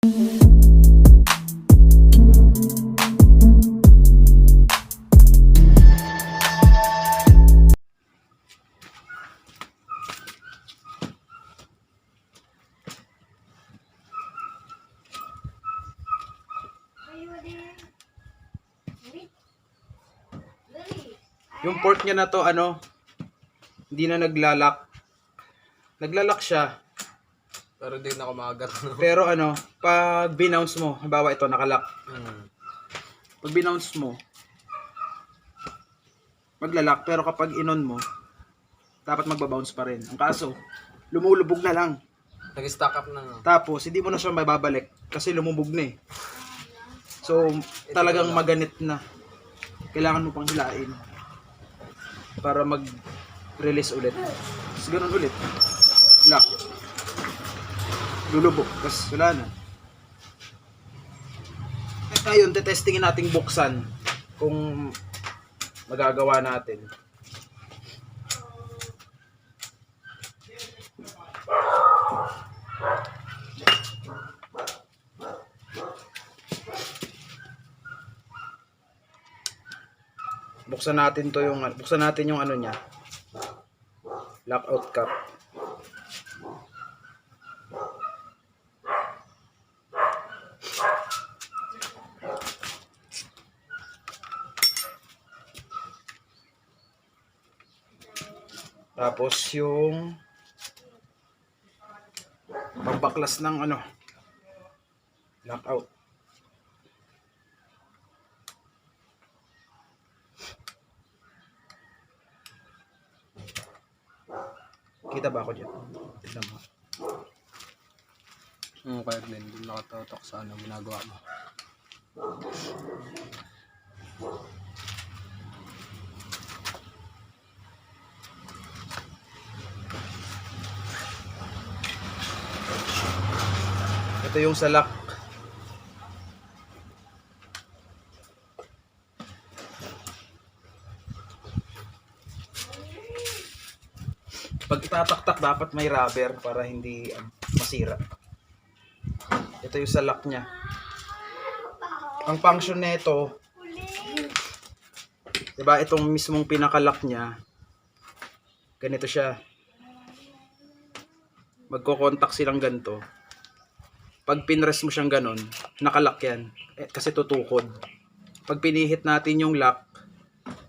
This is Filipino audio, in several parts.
Yung port niya na to, hindi na naglalak. Naglalak siya. Pero hindi na kumagat. Pero pag binounce mo, halimbawa ito nakalak. Pag binounce mo, maglalak. Pero kapag inon mo, dapat magbabounce pa rin. Ang kaso, lumulubog na lang. Nag-stack up na. No? Tapos, hindi mo na siya mababalik kasi lumubog na eh. So, talagang maganit na. Kailangan mo pang hilain para mag-release ulit. Tapos ganun ulit. Lock. Lulubog. Tapos wala na. At ngayon, tetestingin nating buksan kung magagawa natin. Buksan natin yung niya. Lockout cap. Tapos yung pambaklas ng lockout. Kita ba ako dyan? Tignan mo. Kaya din, doon nakatotok sa ginagawa mo. Ito yung salak. Pag itataktak dapat may rubber para hindi masira. Ito yung salak niya. Ang function nito, 'di ba, itong mismong pinakalak niya, ganito siya. Magko-contact silang ganito. Pag pinress mo siyang ganon, nakalak yan. Kasi tutukod. Pag pinihit natin yung lock,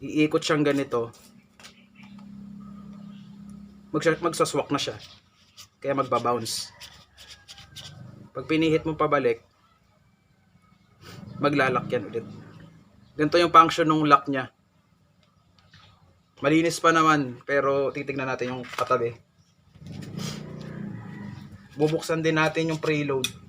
iikot siyang ganito. Magsaswak na siya. Kaya magbabounce. Pag pinihit mo pabalik, maglalak yan ulit. Ganito yung function ng lock niya. Malinis pa naman, pero titignan natin yung katabi. Bubuksan din natin yung preload.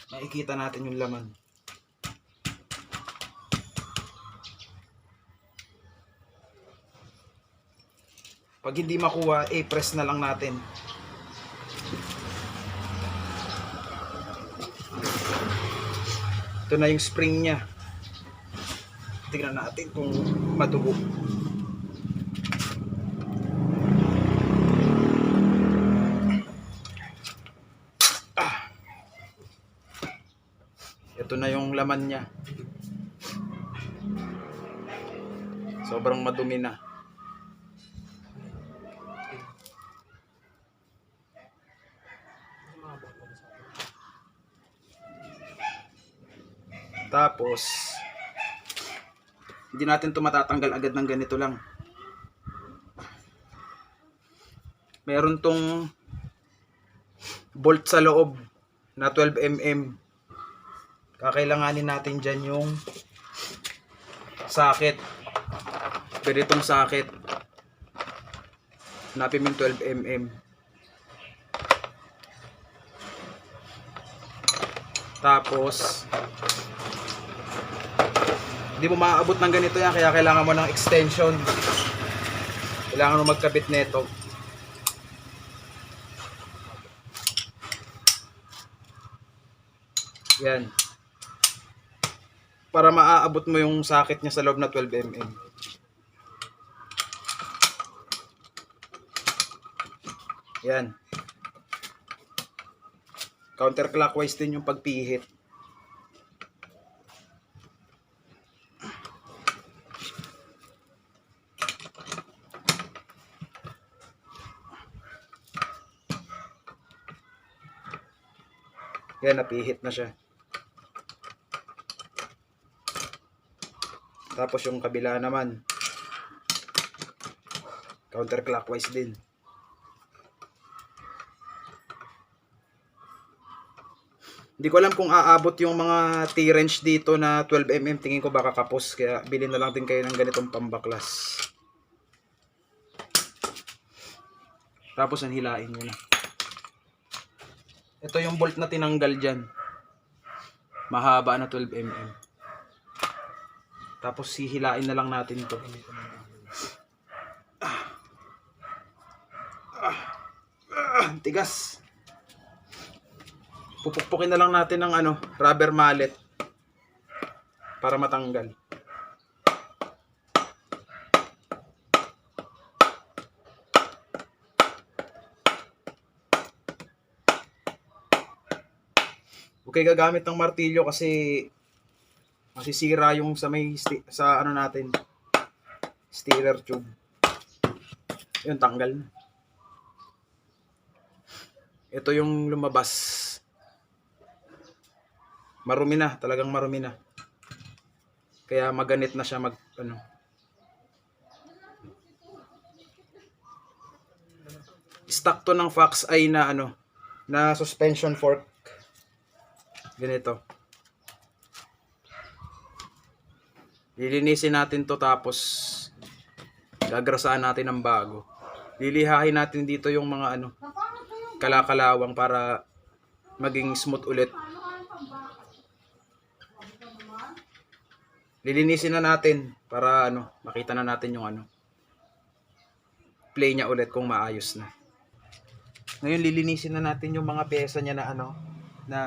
Makikita natin yung laman. Pag hindi makuha, press na lang natin. Ito na yung spring niya. Tingnan natin kung madugo. Ito na yung laman niya. Sobrang madumi na. Tapos, hindi natin ito matatanggal agad ng ganito lang. Meron tong bolt sa loob na 12mm. Kakailanganin natin dyan yung socket. Pwede itong socket. Hanapin mo yung 12mm. Tapos hindi mo maaabot ng ganito yan, kaya kailangan mo ng extension. Kailangan mo magkabit nito. Yan. Para maaabot mo yung socket niya sa loob na 12 mm. Yan. Counterclockwise din yung pagpihit. Yan, napihit na siya. Tapos yung kabila naman, counterclockwise din. Hindi ko alam kung aabot yung mga T-wrench dito na 12 mm. Tingin ko baka kapos, kaya bilhin na lang din kayo ng ganitong pambaklas. Tapos hilain nyo na. Ito yung bolt na tinanggal dyan. Mahaba na 12 mm. Tapos hihilain na lang natin ito. Tigas. Pupukpukin na lang natin ng rubber mallet para matanggal. Okay, gagamit ng martilyo kasi masisira yung sa may sa natin, steerer tube. Yun, tanggal. Ito yung lumabas. Marumi na, talagang marumi na. Kaya maganit na siya Stock to ng Foxeye na na suspension fork. Ganito. Lilinisin natin to, tapos gagrasaan natin ng bago. Lilihahin natin dito yung mga kalakalawang para maging smooth ulit. Lilinisin na natin para makita na natin yung play niya ulit kung maayos na. Ngayon lilinisin na natin yung mga pyesa niya na na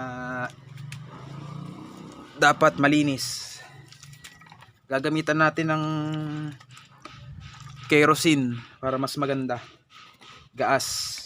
dapat malinis. Gagamitan natin ng kerosene para mas maganda. Gaas.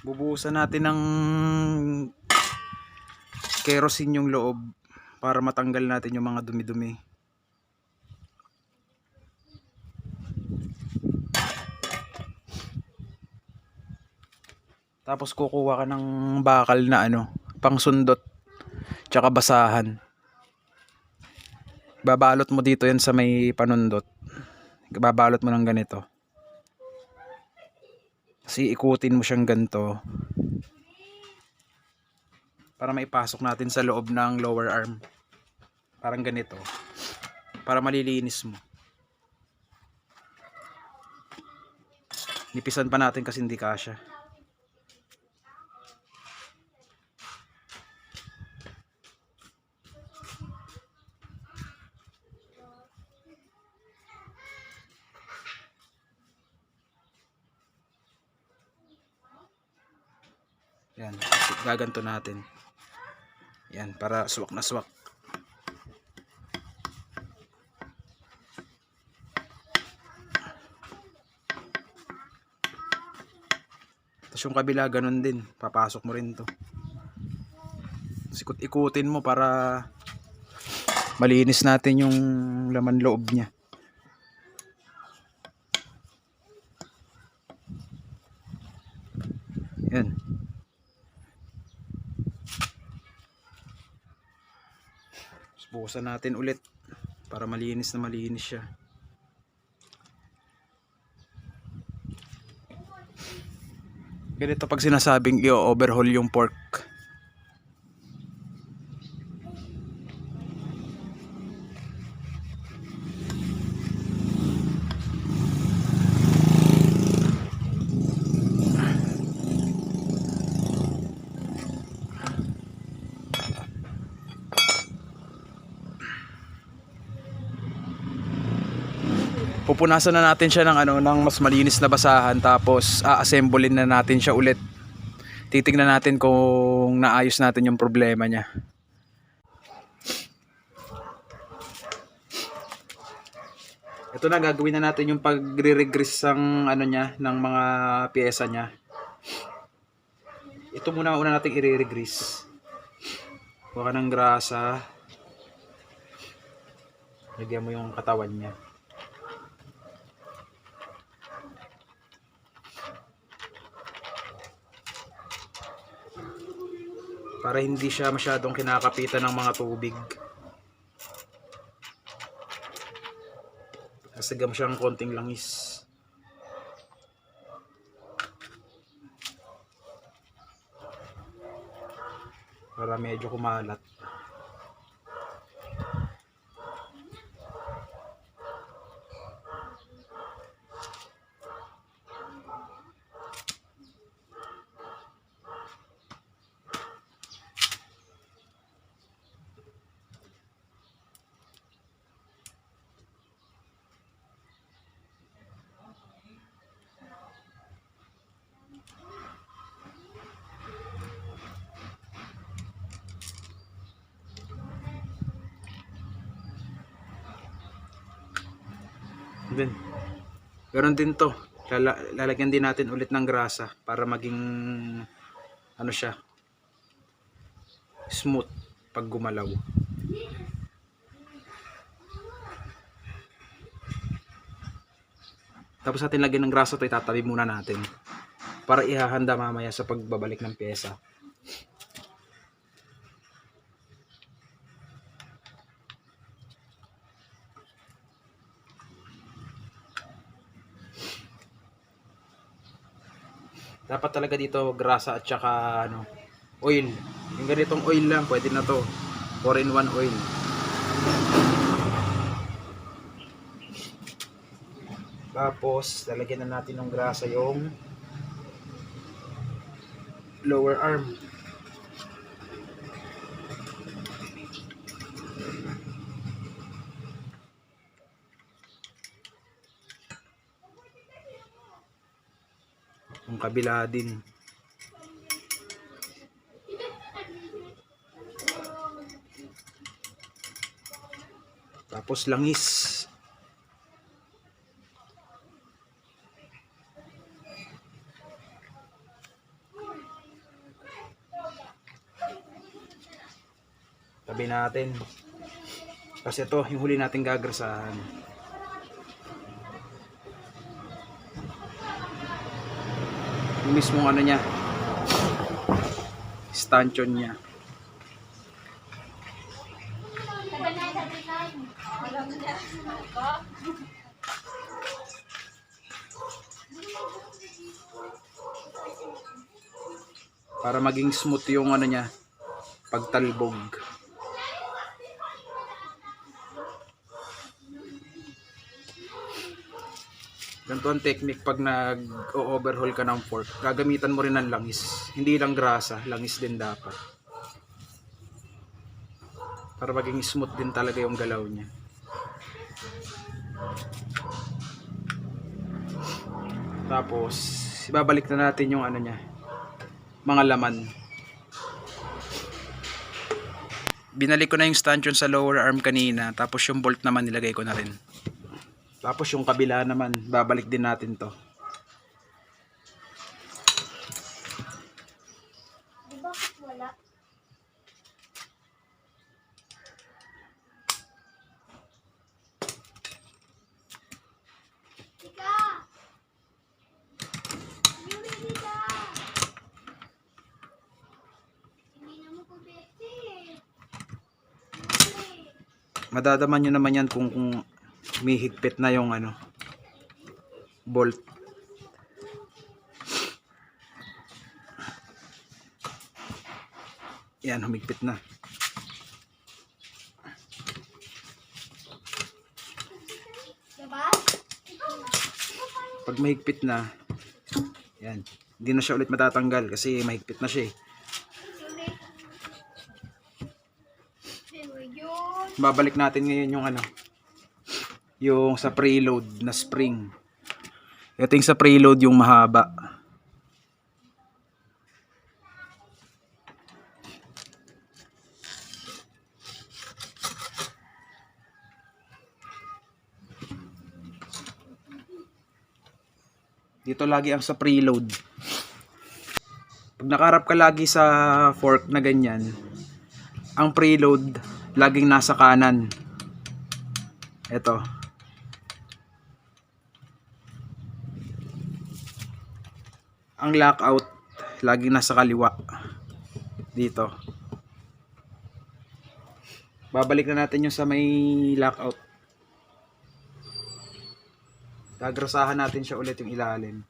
Bubuhusan natin ng kerosene yung loob para matanggal natin yung mga dumi-dumi. Tapos kukuha ka ng bakal na pangsundot tsaka basahan. Babalot mo dito yan sa may panundot. Babalot mo ng ganito. Kasi ikutin mo siyang ganito para maipasok natin sa loob ng lower arm. Parang ganito. Para malilinis mo. Nipisan pa natin kasi hindi kasya. Yan, gaganto natin. Yan, para swak na swak. Tapos yung kabila ganun din, papasok mo rin to. Sikot-ikutin mo para malinis natin yung laman loob niya. Yan. Bukasan natin ulit para malinis na malinis siya. Ganito pag sinasabing i-overhaul yung pork. Pupunasan na natin siya ng mas malinis na basahan, tapos a-assemblein na natin siya ulit. Titingnan natin kung naayos natin yung problema niya. Ito na, gagawin na natin yung pagre-regrease ng mga piyesa niya. Ito muna natin i-regrease. Kuha ka ng grasa. Lagyan mo yung katawan niya. Para hindi siya masyadong kinakapitan ng mga tubig. Kasagam siyang konting langis. Para medyo kumalat. Then, ganoon din to. Lalagyan din natin ulit ng grasa para maging siya, smooth pag gumalaw. Tapos natin lagyan ng grasa to, itatabi muna natin para ihahanda mamaya sa pagbabalik ng pyesa. Dapat talaga dito grasa at saka oil. Yung ganitong oil lang, pwede na to. 4-in-1 oil. Tapos, lalagyan na natin ng grasa yung lower arm. Yung kabila din. Tapos langis. Tabi natin. Kasi ito, yung huli natin gagrasahan. Yung mismong niya, stanchion niya. Para maging smooth yung niya, pagtalbog. Ganito ang technique pag nag-overhaul ka ng pork. Gagamitan mo rin ng langis. Hindi lang grasa, langis din dapat. Para maging smooth din talaga yung galaw niya. Tapos, ibabalik na natin yung niya. mga laman. Binalik ko na yung stanchion sa lower arm kanina, tapos yung bolt naman nilagay ko na rin. Tapos yung kabila naman, babalik din natin to. Madadaman nyo naman yan kung may higpit na yung ano, bolt. Yan, humigpit na. Pag mahigpit na, yan, hindi na siya ulit matatanggal kasi mahigpit na siya eh. Babalik natin ngayon yung ano, yung sa preload na spring. Ito yung sa preload yung mahaba. Dito lagi ang sa preload. Pag nakaharap ka lagi sa fork na ganyan, ang preload laging nasa kanan. Ito. Ang lockout laging nasa kaliwa. Dito. Babalik na natin yung sa may lockout. Gagrasahan natin siya ulit yung ilalim.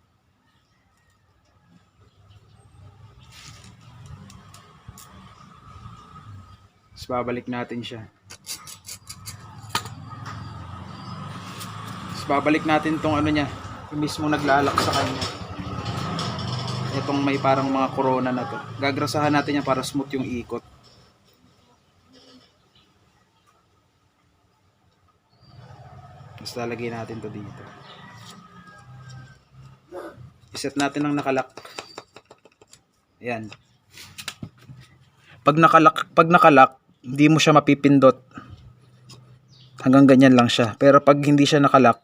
Babalik natin siya. Babalik natin tong ano niya, yung mismo naglalak sa kanya. Itong may parang mga corona na to. Gagrasahan natin yan para smooth yung ikot. Tapos lalagay natin to dito. Iset natin ng nakalak. Ayan. Pag nakalak, hindi mo siya mapipindot. Hanggang ganyan lang siya. Pero pag hindi siya nakalak,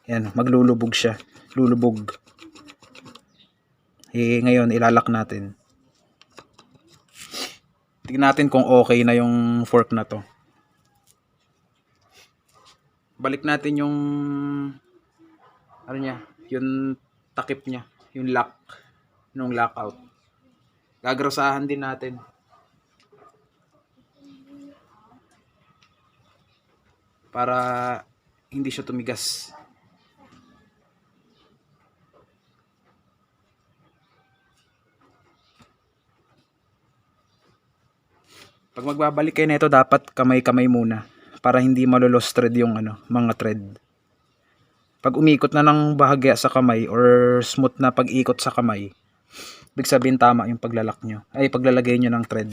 yan, maglulubog siya. Lulubog. Ngayon, ilalak natin. Tingnan natin kung okay na yung fork na to. Balik natin yung ano niya, yung takip niya, yung lock, nung lockout. Gagrasahan din natin. Para hindi siya tumigas. Pag magbabalik kayo nito, dapat kamay-kamay muna para hindi malulos thread yung ano, mga thread. Pag umikot na ng bahagya sa kamay or smooth na pag-ikot sa kamay, ibig sabihin tama yung paglalak nyo, ay paglalagay nyo ng thread.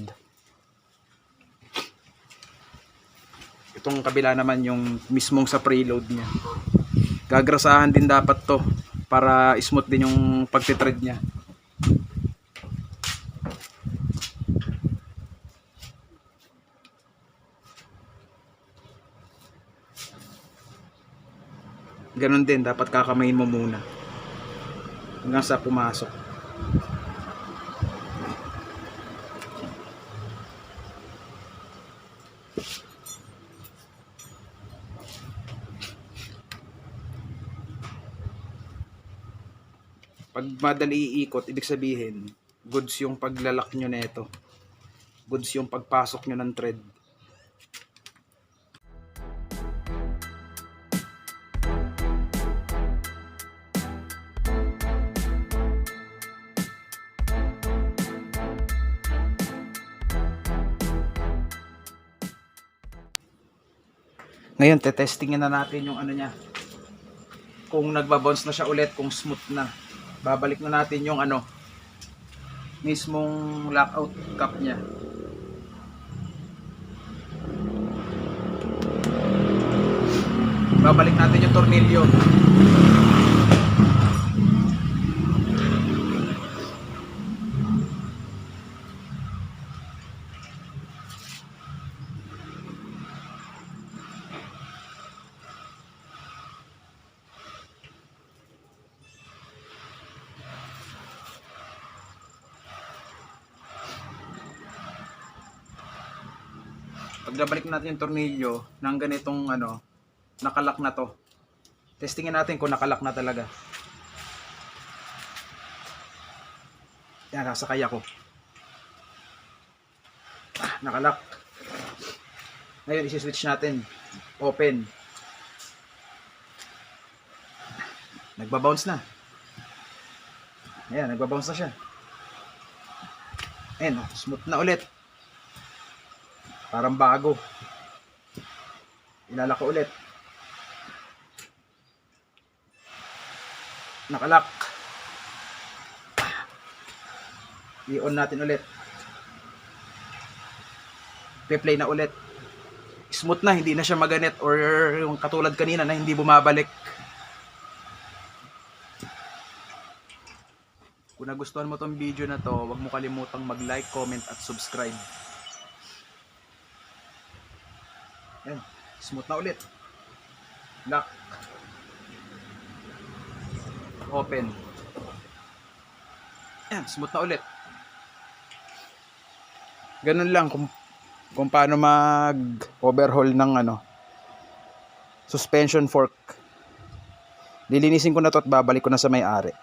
Itong kabila naman yung mismong sa preload niya. Gagrasahan din dapat to para smooth din yung pagtitread niya. Ganon din, dapat kakamayin mo muna hanggang sa pumasok. Pag madali iikot, ibig sabihin, goods yung paglalak nyo nito. Goods yung pagpasok nyo ng thread. Ngayon, tetestingin na natin yung ano niya. Kung nagbabounce na siya ulit, kung smooth na. Babalik na natin yung ano, mismong lockout cap niya. Babalik natin yung tornilyo. Pagdabalik natin yung tornilyo ng ganitong ano, nakalak na to. Testingin natin kung nakalak na talaga. Yan, nasakay ako. Nakalak. Ngayon, isi-switch natin. Open. Nagbabounce na. Ayan, nagbabounce na siya. Ayan, smooth na ulit. Parang bago. Ilalak ko ulit. Nakalak. I-on natin ulit. Pe-play na ulit. Smooth na, hindi na siya maganit or yung katulad kanina na hindi bumabalik. Kung nagustuhan mo tong video na to, huwag mo kalimutang mag-like, comment at subscribe. Yan, smooth na ulit. Lock. Open. Yan, smooth na ulit. Ganun lang kung paano mag-overhaul ng ano, suspension fork. Lilinisin ko na to at babalik ko na sa may-ari.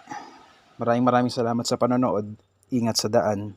Maraming salamat sa panonood. Ingat sa daan.